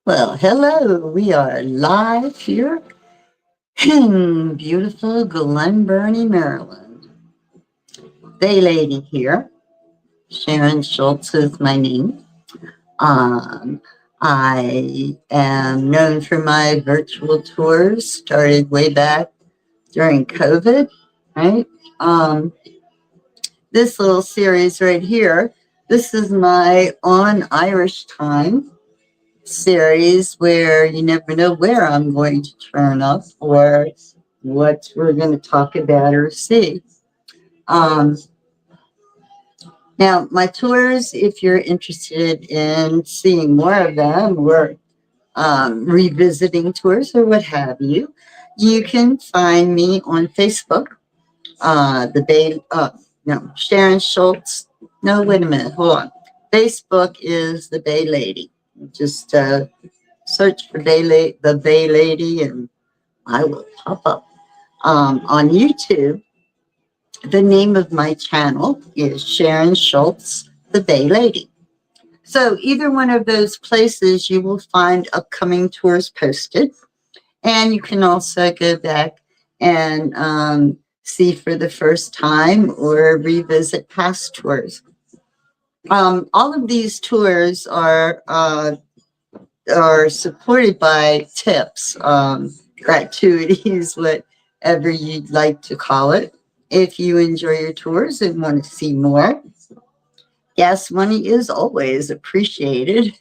Well, hello. We are live here in beautiful Glen Burnie, Maryland. Bay Lady here. Sharon Schultz is my name. Um, I am known for my virtual tours, started way back during COVID, right? Um, this little series right here, this is my On Irish Time series where you never know where I'm going to turn up or what we're going to talk about or see. Um, Now, my tours, if you're interested in seeing more of them or revisiting tours or what have you, you can find me on Facebook. The Bay, no, Sharon Schultz. No, wait a minute, hold on. Facebook is the Bay Lady. Just search for the Bay Lady, and I will pop up. On YouTube, the name of my channel is Sharon Schultz, the Bay Lady. So either one of those places, you will find upcoming tours posted, and you can also go back and see for the first time or revisit past tours. All of these tours are supported by tips, gratuities, whatever you'd like to call it. If you enjoy your tours and want to see more, gas money is always appreciated,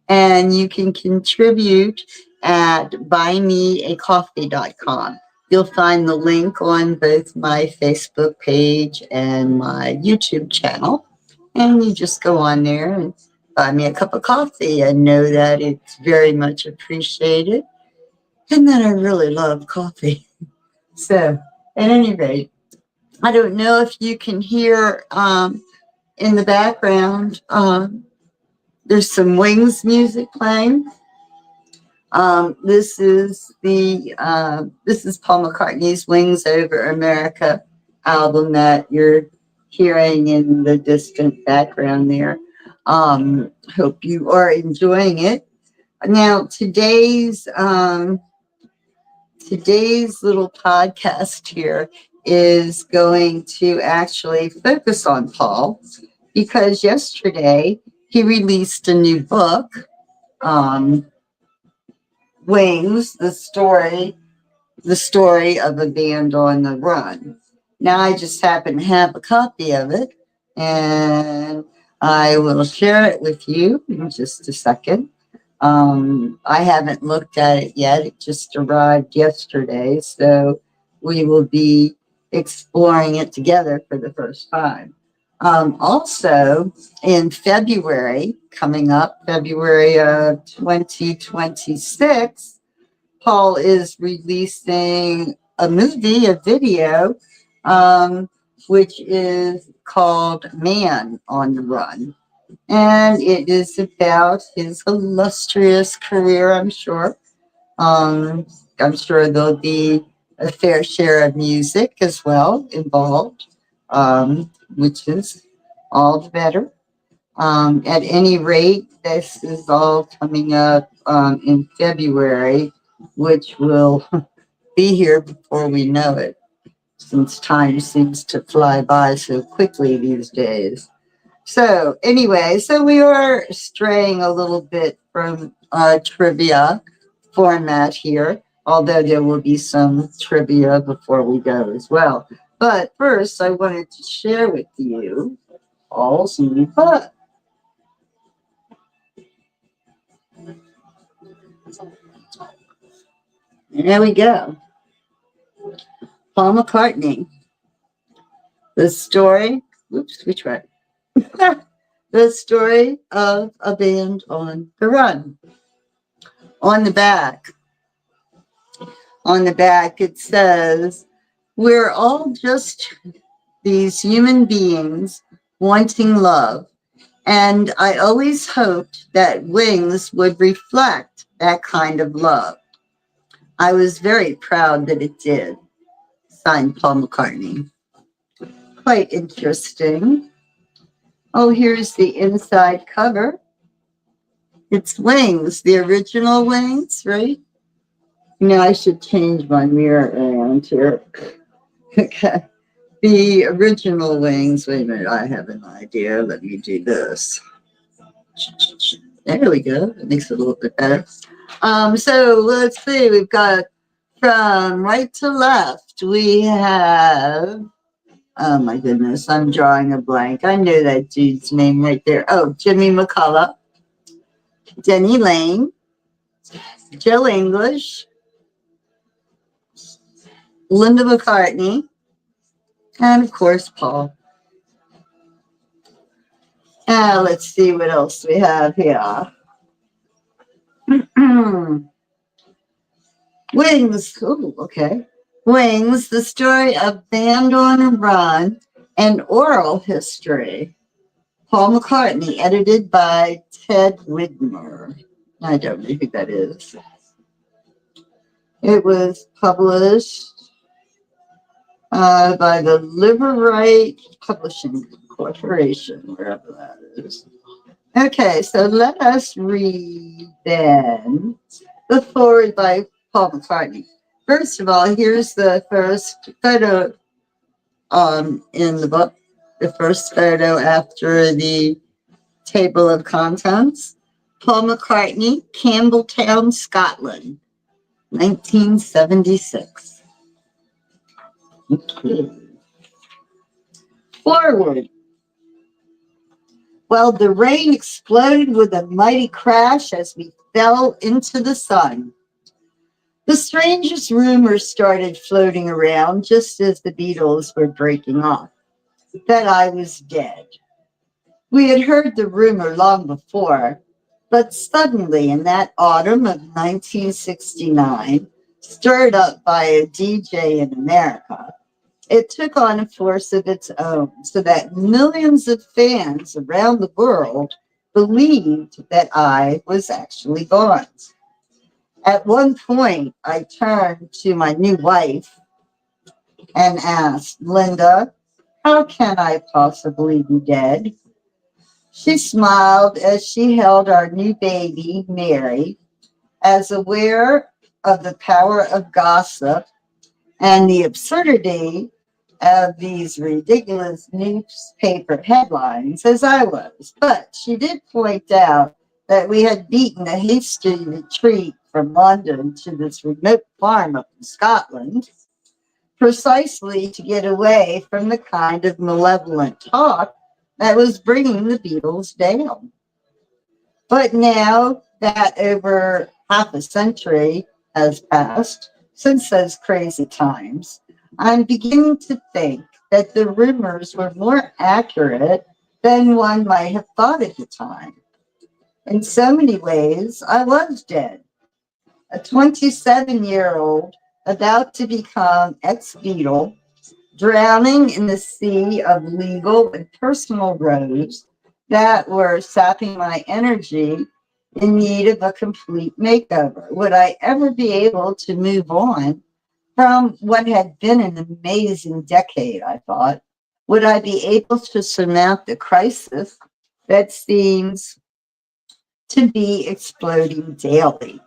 and you can contribute at buymeacoffee.com. You'll find the link on both my Facebook page and my YouTube channel, and you just go on there and buy me a cup of coffee. I know that it's very much appreciated and that I really love coffee. So, at any rate, I don't know if you can hear in the background, there's some Wings music playing. This is Paul McCartney's "Wings Over America" album that you're hearing in the distant background there. Hope you are enjoying it. Now, today's little podcast here is going to actually focus on Paul because yesterday he released a new book, um, Wings, the story of a band on the run. Now I just happen to have a copy of it, and I will share it with you in just a second. I haven't looked at it yet. It just arrived yesterday, so we will be exploring it together for the first time. Also, in February, coming up, February of 2026, Paul is releasing a movie, a video, which is called Man on the Run. And it is about his illustrious career, I'm sure. I'm sure there'll be a fair share of music as well involved, which is all the better. At any rate, this is all coming up in February, which will be here before we know it, since time seems to fly by so quickly these days. So, anyway, so we are straying a little bit from trivia format here, although there will be some trivia before we go as well. But first, I wanted to share with you Paul's new book. There we go. Paul McCartney. The story, oops, which one? The story of a band on the run. On the back, it says, we're all just these human beings wanting love. And I always hoped that Wings would reflect that kind of love. I was very proud that it did. Signed, Paul McCartney. Quite interesting. Oh, here's the inside cover. It's Wings, the original Wings, right? I should change my mirror around here. Okay. The original Wings. Wait a minute, I have an idea. Let me do this. There we go. It makes it a little bit better. So let's see. We've got from right to left. We have. Oh my goodness, I'm drawing a blank. I know that dude's name right there. Oh, Jimmy McCullough, Denny Lane, Joe English, Linda McCartney, and of course Paul. Let's see what else we have here. Wings. Oh, okay. Wings, the story of Band on a Run and Oral History. Paul McCartney, edited by Ted Widmer. I don't know who that is. It was published by the Liverite Publishing Corporation, wherever that is. Okay, so let us read then the foreword by Paul McCartney. First of all, here's the first photo in the book, the first photo after the table of contents. Paul McCartney, Campbelltown, Scotland, 1976. Okay. Forward. Well, the rain exploded with a mighty crash as we fell into the sun. The strangest rumors started floating around just as the Beatles were breaking off, that I was dead. We had heard the rumor long before, but suddenly in that autumn of 1969, stirred up by a DJ in America, it took on a force of its own, so that millions of fans around the world believed that I was actually gone. At one point, I turned to my new wife and asked, Linda, how can I possibly be dead? She smiled as she held our new baby, Mary, as aware of the power of gossip and the absurdity of these ridiculous newspaper headlines as I was. But she did point out that we had beaten a hasty retreat from London to this remote farm up in Scotland, precisely to get away from the kind of malevolent talk that was bringing the Beatles down. But now that over half a century has passed since those crazy times, I'm beginning to think that the rumors were more accurate than one might have thought at the time. In so many ways, I was dead. A 27-year-old about to become ex-Beatle, drowning in the sea of legal and personal woes that were sapping my energy, in need of a complete makeover. Would I ever be able to move on from what had been an amazing decade, I thought? Would I be able to surmount the crisis that seems to be exploding daily?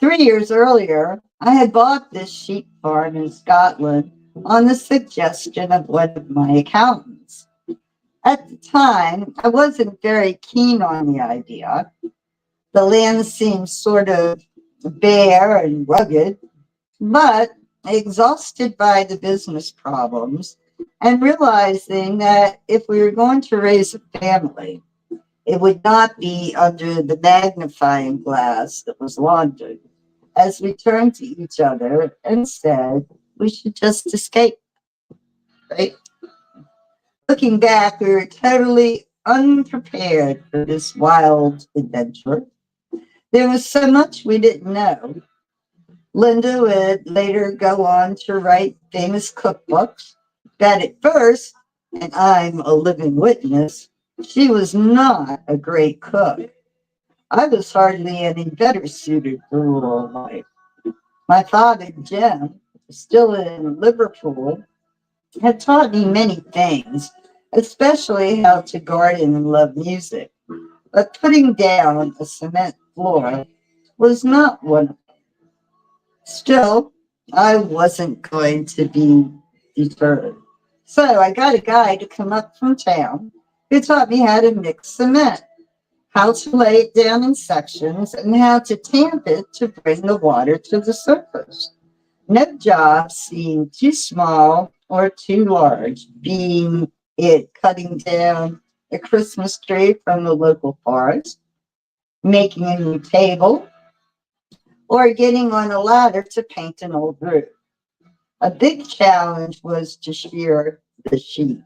3 years earlier, I had bought this sheep farm in Scotland on the suggestion of one of my accountants. At the time, I wasn't very keen on the idea. The land seemed sort of bare and rugged, but exhausted by the business problems and realizing that if we were going to raise a family, it would not be under the magnifying glass that was London, as we turned to each other and said, we should just escape, right? Looking back, we were totally unprepared for this wild adventure. There was so much we didn't know. Linda would later go on to write famous cookbooks that at first, and I'm a living witness, she was not a great cook. I was hardly any better suited for rural life. My father, Jim, still in Liverpool, had taught me many things, especially how to garden and love music. but putting down a cement floor was not one of them. Still, I wasn't going to be deterred. So I got a guy to come up from town who taught me how to mix cement, how to lay it down in sections, and how to tamp it to bring the water to the surface. No job seemed too small or too large, being it cutting down a Christmas tree from the local forest, making a new table, or getting on a ladder to paint an old roof. A big challenge was to shear the sheep.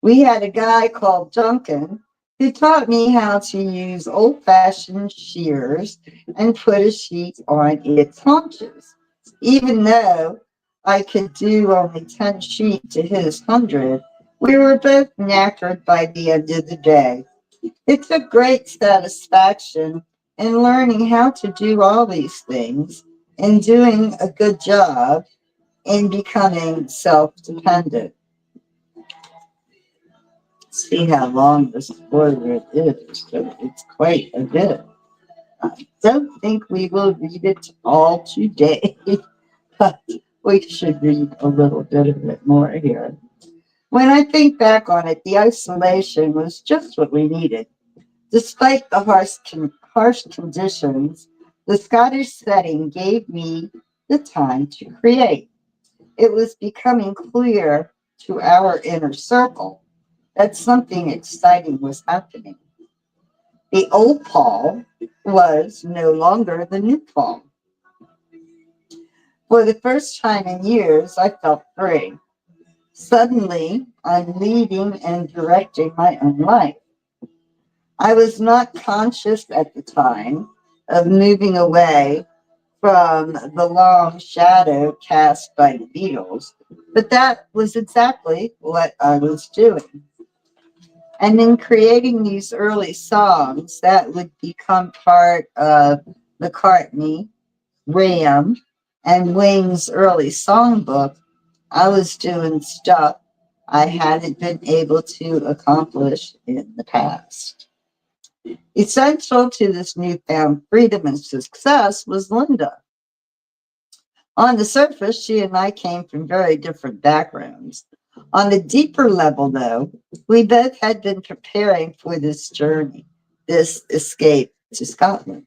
We had a guy called Duncan who taught me how to use old fashioned shears and put a sheep on its haunches. Even though I could do only 10 sheep to his 100, we were both knackered by the end of the day. It took great satisfaction in learning how to do all these things and doing a good job in becoming self dependent. See how long this forward is. So it's quite a bit. I don't think we will read it all today, but we should read a little bit of it more here. When I think back on it, the isolation was just what we needed. Despite the harsh conditions, the Scottish setting gave me the time to create. It was becoming clear to our inner circle that something exciting was happening. The old Paul was no longer the new Paul. For the first time in years, I felt free. Suddenly, I'm leading and directing my own life. I was not conscious at the time of moving away from the long shadow cast by the Beatles, but that was exactly what I was doing. And in creating these early songs that would become part of McCartney, Ram, and Wing's early songbook, I was doing stuff I hadn't been able to accomplish in the past. Essential to this newfound freedom and success was Linda. On the surface, she and I came from very different backgrounds. On a deeper level, though, we both had been preparing for this journey, this escape to Scotland.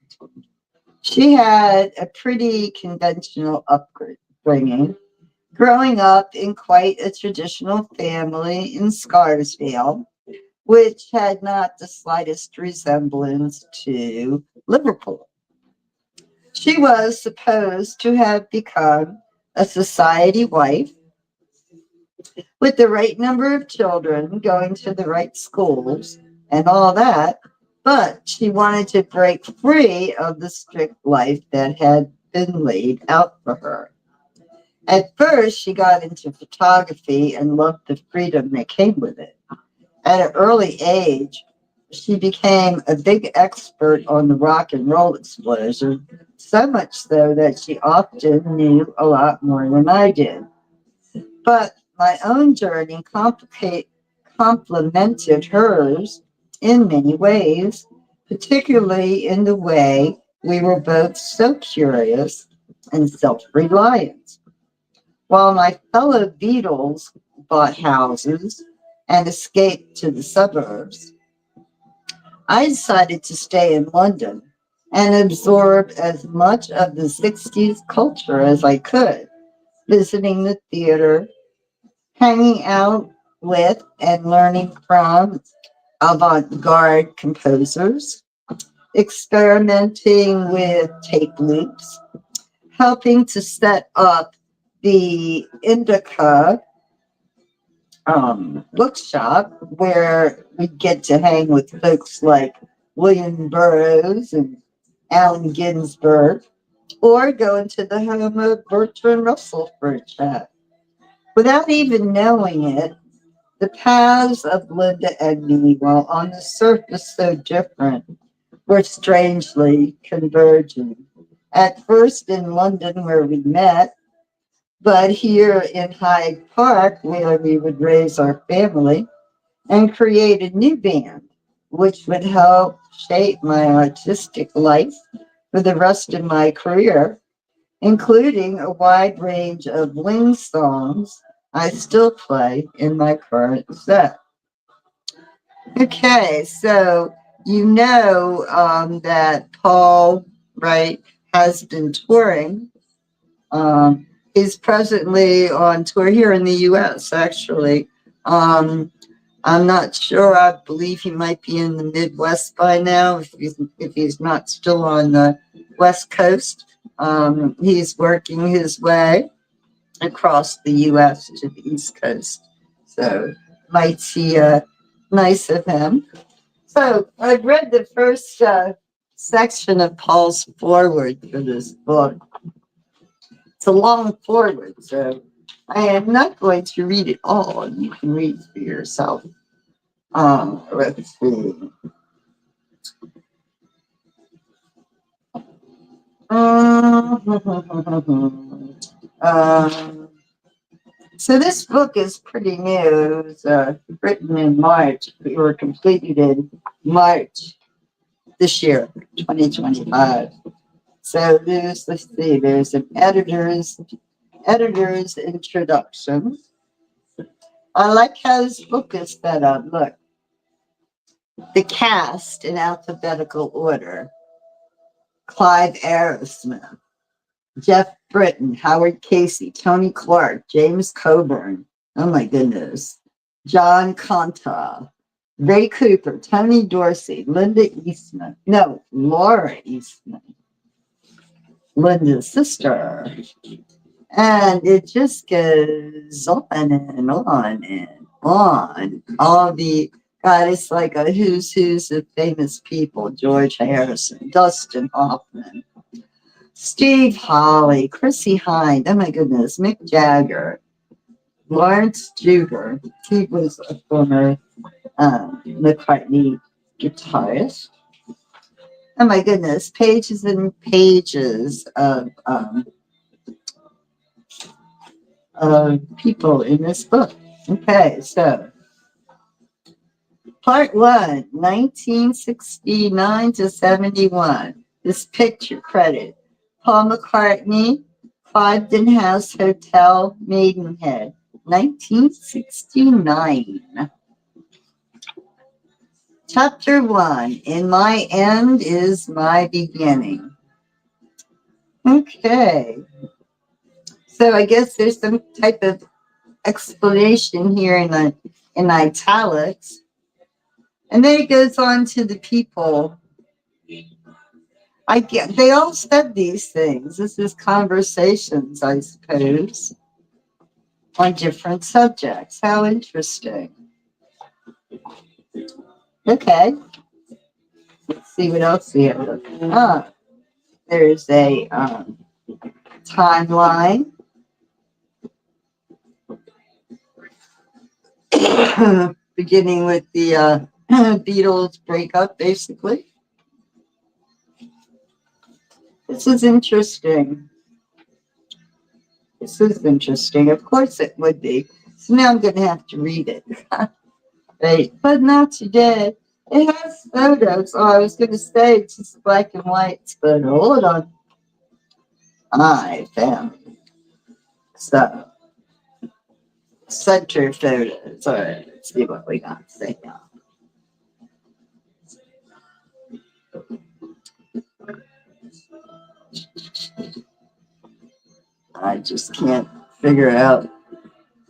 She had a pretty conventional upbringing, growing up in quite a traditional family in Scarsdale, which had not the slightest resemblance to Liverpool. She was supposed to have become a society wife with the right number of children going to the right schools and all that, but she wanted to break free of the strict life that had been laid out for her. At first, she got into photography and loved the freedom that came with it. At an early age, she became a big expert on the rock and roll explosion, so much so that she often knew a lot more than I did. But my own journey complemented hers in many ways, particularly in the way we were both so curious and self reliant. While my fellow Beatles bought houses and escaped to the suburbs, I decided to stay in London and absorb as much of the 60s culture as I could, visiting the theater, hanging out with and learning from avant garde composers, experimenting with tape loops, helping to set up the Indica bookshop where we get to hang with folks like William Burroughs and Allen Ginsberg, or go into the home of Bertrand Russell for a chat. Without even knowing it, the paths of Linda and me, while on the surface so different, were strangely converging. At first in London, where we met, but here in Hyde Park, where we would raise our family and create a new band which would help shape my artistic life for the rest of my career, including a wide range of wing songs I still play in my current set. Okay, so that Paul, right, has been touring. Um, he's presently on tour here in the U.S. Actually, I'm not sure. I believe he might be in the Midwest by now. If he's not still on the West Coast, he's working his way across the U.S. to the East Coast. So mighty nice of him. So I've read the first section of Paul's foreword for this book. It's a long foreword, so I am not going to read it all. You can read it for yourself. Let's see. Um, so this book is pretty new. It was written in March, or completed in March this year, 2025. So let's see, there's an editor's introduction. I like how this book is set up. Look, the cast in alphabetical order: Clive Aerosmith, Jeff Britton, Howard Casey, Tony Clark, James Coburn. Oh my goodness. John Conta, Ray Cooper, Tony Dorsey, Linda Eastman. No, Laura Eastman, Linda's sister. And it just goes on and on and on. All the God, it's like a who's of famous people: George Harrison, Dustin Hoffman, Steve Holly, Chrissy Hynde, oh my goodness, Mick Jagger, Lawrence Juber. He was a former McCartney guitarist. Oh my goodness, pages and pages of people in this book. Okay, so part 1, 1969 to 71. This picture credit: Paul McCartney, Clifton House Hotel, Maidenhead, 1969. Chapter 1, In My End is My Beginning. Okay, so I guess there's some type of explanation here in italics. And then it goes on to the people. They all said these things. This is conversations, I suppose, on different subjects. How interesting. Okay. Let's see what else we have. There's a timeline. Beginning with the Beatles breakup, basically. This is interesting. This is interesting. Of course it would be. So now I'm going to have to read it. Right? But not today. It has photos. Oh, I was going to say it's just black and white, but hold on. I found it. So, center photos. All right, let's see what we got to say now. I just can't figure out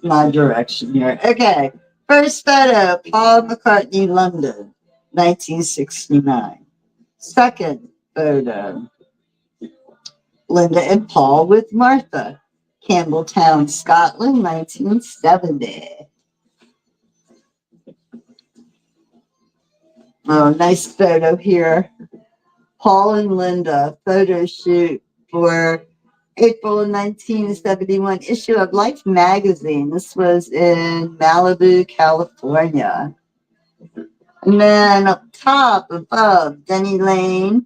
my direction here. Okay, first photo: Paul McCartney, London, 1969. Second photo: Linda and Paul with Martha, Campbelltown, Scotland, 1970. Oh, nice photo here. Paul and Linda photo shoot for April 1971 issue of Life magazine. This was in Malibu, California. And then up top above, Denny Lane,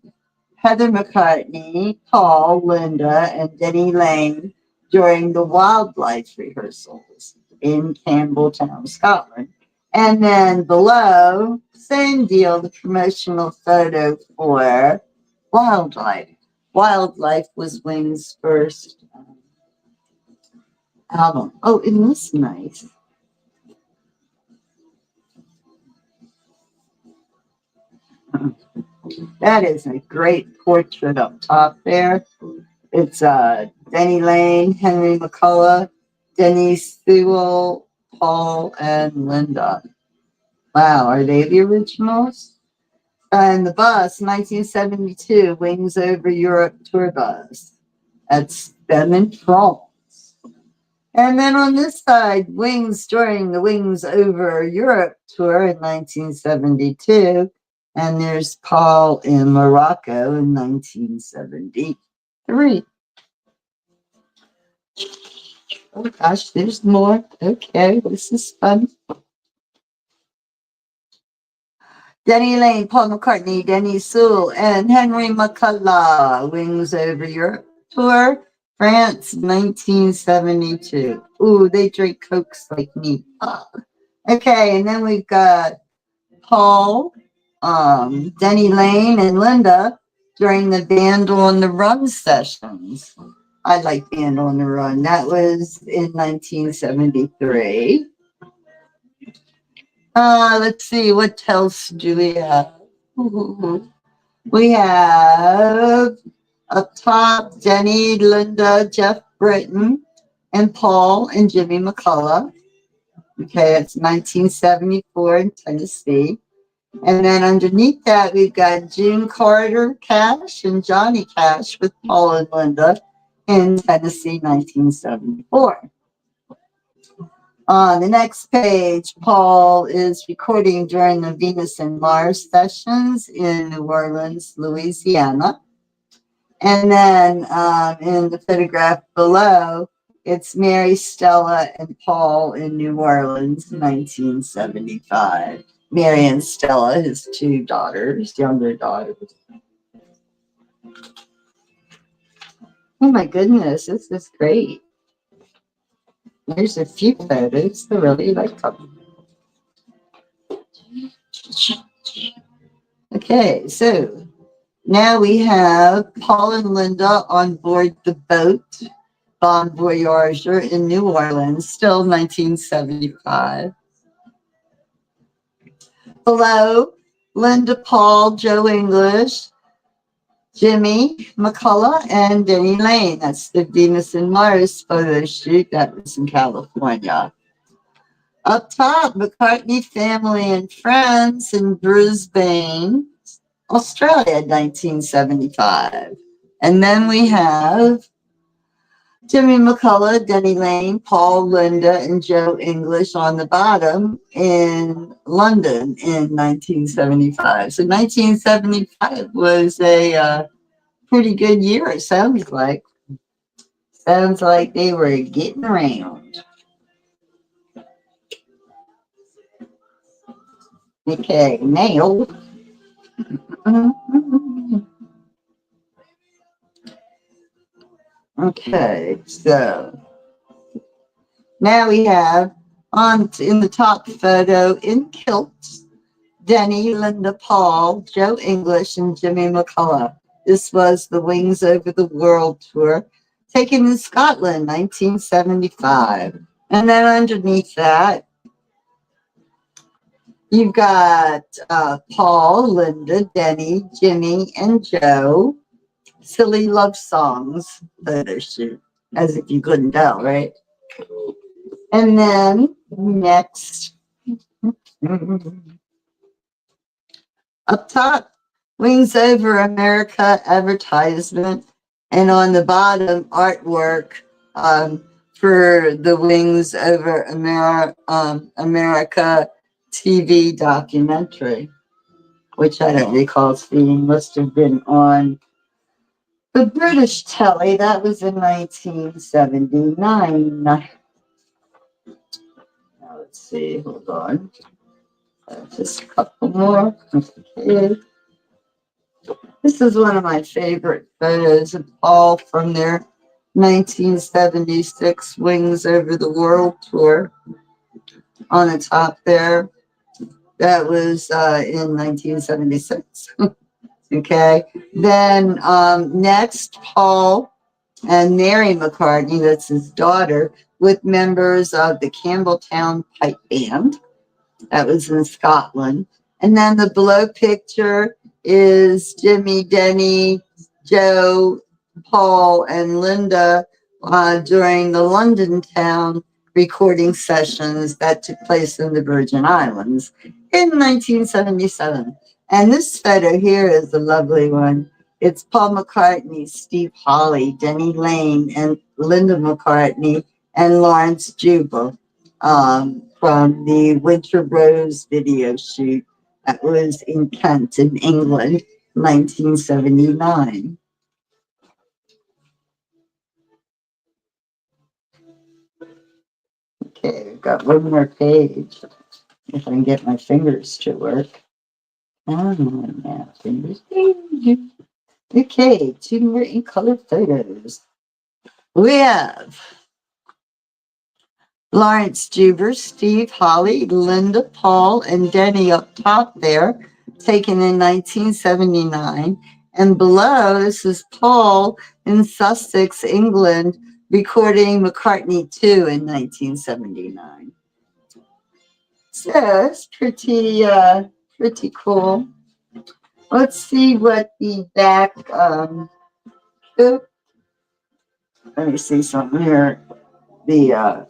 Heather McCartney, Paul, Linda, and Denny Lane during the wildlife rehearsals in Campbelltown, Scotland. And then below, same deal, the promotional photo for Wildlife. Wildlife was Wings' first album. Oh, isn't this nice? That is a great portrait up top there. It's Denny Lane, Henry McCullough, Denise Sewell, Paul, and Linda. Wow, are they the originals? And the bus, 1972, Wings Over Europe tour bus. That's them in France. And then on this side, Wings during the Wings Over Europe tour in 1972. And there's Paul in Morocco in 1973. Oh gosh, there's more. Okay, this is fun. Denny Lane, Paul McCartney, Denny Sewell, and Henry McCullough. Wings Over Europe tour, France, 1972. Ooh, they drink Cokes like me. Ah. Okay, and then we've got Paul, Denny Lane, and Linda during the Band on the Run sessions. I like Band on the Run. That was in 1973. Let's see, what else do we have? We have up top Denny, Linda, Jeff Britton, and Paul and Jimmy McCullough. Okay, it's 1974 in Tennessee. And then underneath that, we've got June Carter Cash and Johnny Cash with Paul and Linda in Tennessee, 1974. On the next page, Paul is recording during the Venus and Mars sessions in New Orleans, Louisiana. And then in the photograph below, it's Mary, Stella, and Paul in New Orleans, 1975. Mary and Stella, his two daughters, younger daughters. Oh my goodness, this is great. There's a few photos. I really like them. Okay, so now we have Paul and Linda on board the boat, Bon Voyager in New Orleans, still 1975. Below, Linda, Paul, Joe English, Jimmy McCullough, and Denny Lane. That's the Venus and Mars photo shoot. That was in California. Up top, McCartney family and friends in Brisbane, Australia, 1975. And then we have Jimmy McCullough, Denny Lane, Paul, Linda, and Joe English on the bottom in London in 1975. So 1975 was a pretty good year, it sounds like. Sounds like they were getting around. Okay, now. Okay, so now we have on in the top photo in kilts, Denny, Linda, Paul, Joe English, and Jimmy McCullough. This was the Wings Over the World tour taken in Scotland, 1975. And then underneath that, you've got Paul, Linda, Denny, Jimmy, and Joe. Silly love songs photo shoot, as if you couldn't tell, right? And then next, up top, Wings Over America advertisement, and on the bottom, artwork for the Wings Over America TV documentary, which I don't recall seeing. Must have been on the British telly. That was in 1979. Now, let's see, hold on. Just a couple more. Okay. This is one of my favorite photos of Paul from their 1976 Wings Over the World tour. On the top there, That was in 1976. Okay. Then next, Paul and Mary McCartney, that's his daughter, with members of the Campbelltown Pipe Band. That was in Scotland. And then the below picture is Jimmy, Denny, Joe, Paul, and Linda during the London Town recording sessions that took place in the Virgin Islands in 1977. And this photo here is a lovely one. It's Paul McCartney, Steve Hawley, Denny Lane, and Linda McCartney, and Lawrence Jubal from the Winter Rose video shoot that was in Kent, in England, 1979. Okay, we've got one more page. If I can get my fingers to work. Oh, yeah, fingers. Okay, two more in color photos. We have Lawrence Juber, Steve Holly, Linda Paul, and Denny up top there, taken in 1979. And below, this is Paul in Sussex, England, recording McCartney 2 in 1979. So it's pretty cool. Let's see what the back, oop, let me see something here. The,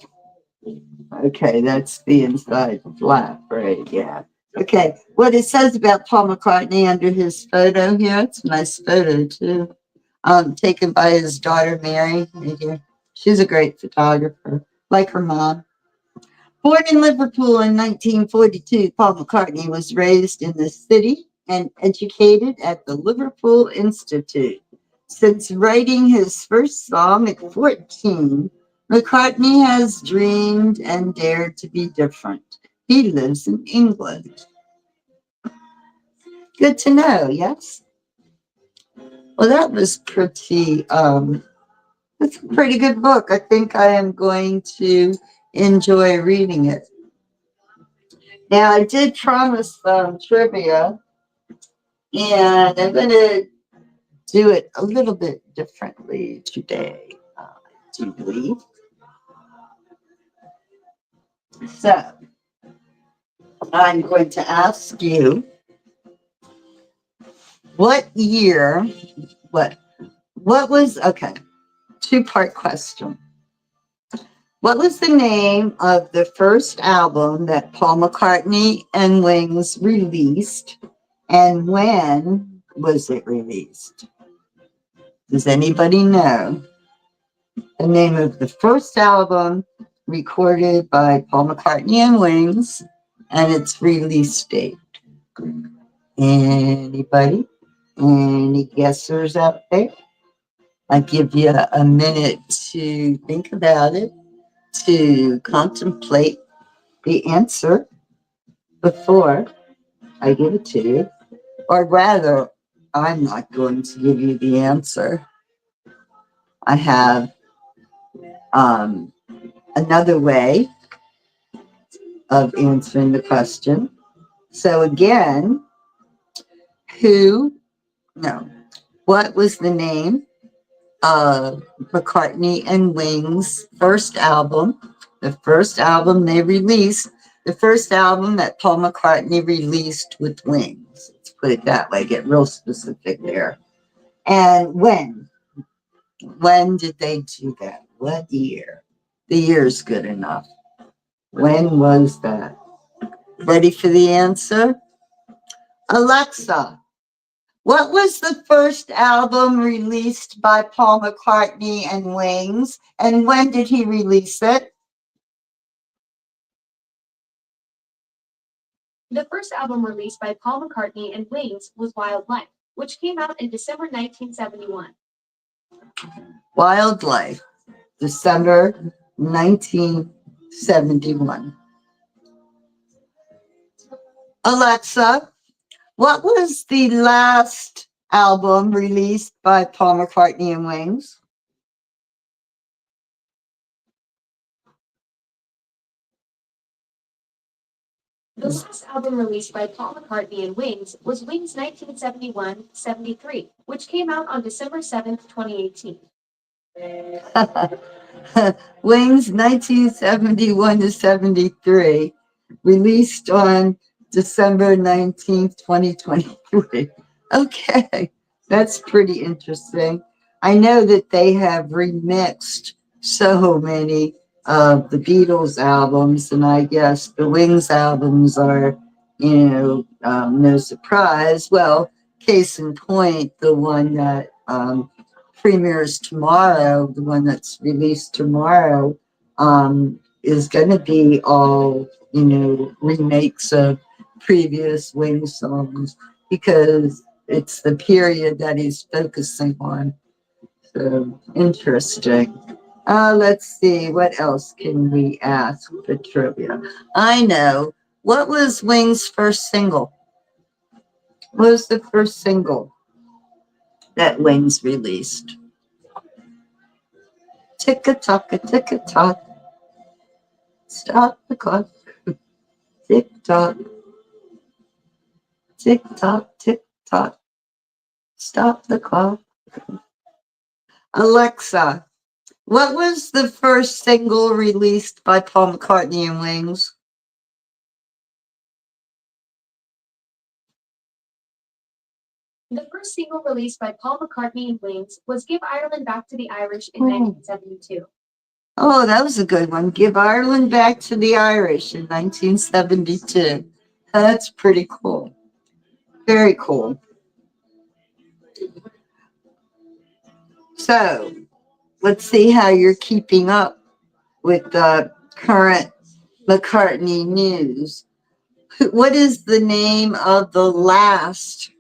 okay, that's the inside flap, right? Yeah. Okay, what it says about Paul McCartney under his photo here, it's a nice photo too. Taken by his daughter Mary. She's a great photographer, like her mom. Born in Liverpool in 1942, Paul McCartney was raised in the city and educated at the Liverpool Institute. Since writing his first song at 14, McCartney has dreamed and dared to be different. He lives in England. Good to know, yes? Well, that was that's a pretty good book. I think I am going to enjoy reading it. Now, I did promise trivia, and I'm going to do it a little bit differently today, do you believe? So, I'm going to ask you, what year, what, what was, okay, two-part question. What was the name of the first album that Paul McCartney and Wings released, and when was it released? Does anybody know the name of the first album recorded by Paul McCartney and Wings and its release date? Anybody? Any guessers out there? I give you a minute to think about it, to contemplate the answer before I give it to you. Or rather, I'm not going to give you the answer. I have another way of answering the question. So again, no, what was the name of McCartney and Wings' first album? The first album they released, the first album that Paul McCartney released with Wings. Let's put it that way, get real specific there. And when? When did they do that? What year? The year's good enough. When was that? Ready for the answer? Alexa, what was the first album released by Paul McCartney and Wings, and when did he release it? The first album released by Paul McCartney and Wings was Wildlife, which came out in December 1971. Wildlife, December 1971. Alexa, what was the last album released by Paul McCartney and Wings? The last album released by Paul McCartney and Wings was Wings 1971-73, which came out on December 7th, 2018. Wings 1971 to 73, released on December 19th, 2023. Okay, that's pretty interesting. I know that they have remixed so many of the Beatles albums, and I guess the Wings albums are, no surprise. Well, case in point, the one that premieres tomorrow, the one that's released tomorrow, is going to be all, remakes of previous Wings songs because it's the period that he's focusing on. So interesting. Let's see, what else can we ask for trivia? I know. What was Wings' first single? What was the first single that Wings released? Tick a tock, a tick a tock. Stop the clock. Tick tock. Tick tock, tick tock. Stop the clock. Alexa, what was the first single released by Paul McCartney and Wings? The first single released by Paul McCartney and Wings was Give Ireland Back to the Irish in 1972. Oh, that was a good one. Give Ireland Back to the Irish in 1972. That's pretty cool. Very cool. So, let's see how you're keeping up with the current McCartney news. What is the name of the last,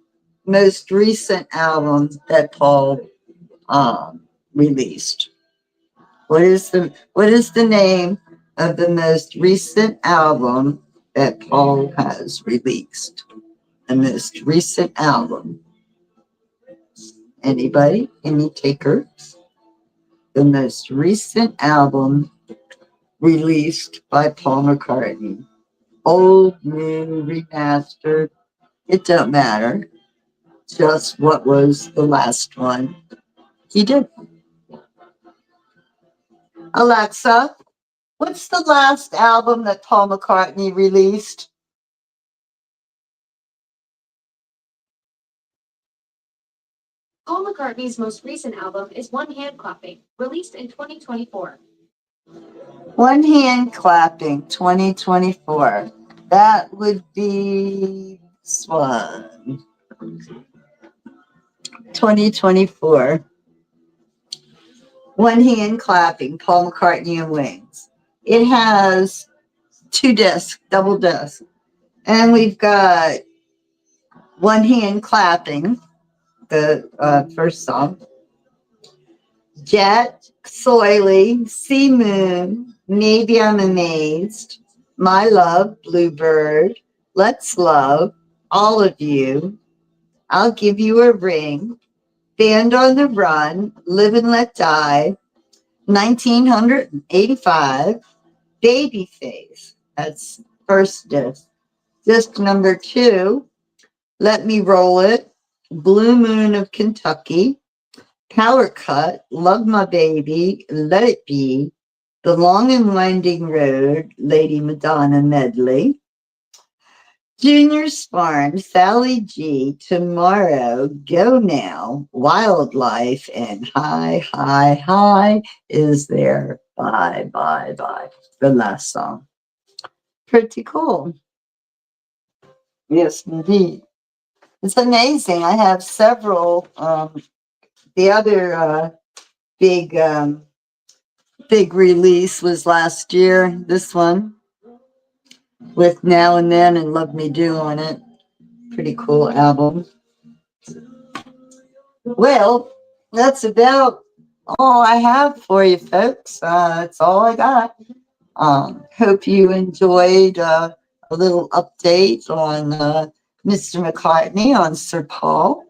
most recent album that Paul released? What is the name of the most recent album that Paul has released? The most recent album. Anybody? Any takers? The most recent album released by Paul McCartney. Old, new, remastered. It don't matter. Just what was the last one he did. Alexa, what's the last album that Paul McCartney released? Paul McCartney's most recent album is One Hand Clapping, released in 2024. One Hand Clapping 2024. That would be this one. 2024. One Hand Clapping, Paul McCartney and Wings. It has 2 discs, double disc. And we've got One Hand Clapping, the first song. Jet, Soily, Sea Moon, Maybe I'm Amazed, My Love, Bluebird, Let's Love, All of You, I'll Give You a Ring, Band on the Run, Live and Let Die, 1985, Babyface. That's first disc. Disc number 2, Let Me Roll It, Blue Moon of Kentucky, Power Cut, Love My Baby, Let It Be, The Long and Winding Road, Lady Madonna Medley, Junior's Farm, Sally G, Tomorrow, Go Now, Wildlife, and Hi, Hi, Hi is there. Bye, bye, bye. The last song. Pretty cool. Yes, indeed. It's amazing. I have several. The other big big release was last year. This one with Now and Then and Love Me Do on it. Pretty cool album. Well, that's about all I have for you, folks. That's all I got. Hope you enjoyed a little update on Mr. McCartney, on Sir Paul,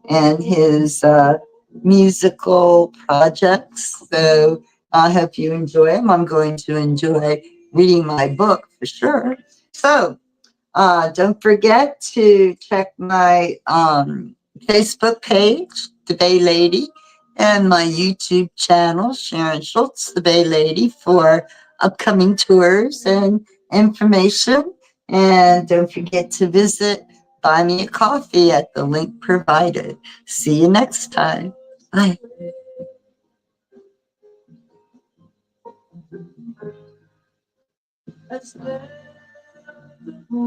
and his musical projects. So I hope you enjoy them. I'm going to enjoy reading my book for sure. So Don't forget to check my Facebook page, The Bay Lady, and my YouTube channel, Sharon Schultz, The Bay Lady, for upcoming tours and information. And don't forget to visit Buy Me a Coffee at the link provided. See you next time. Bye.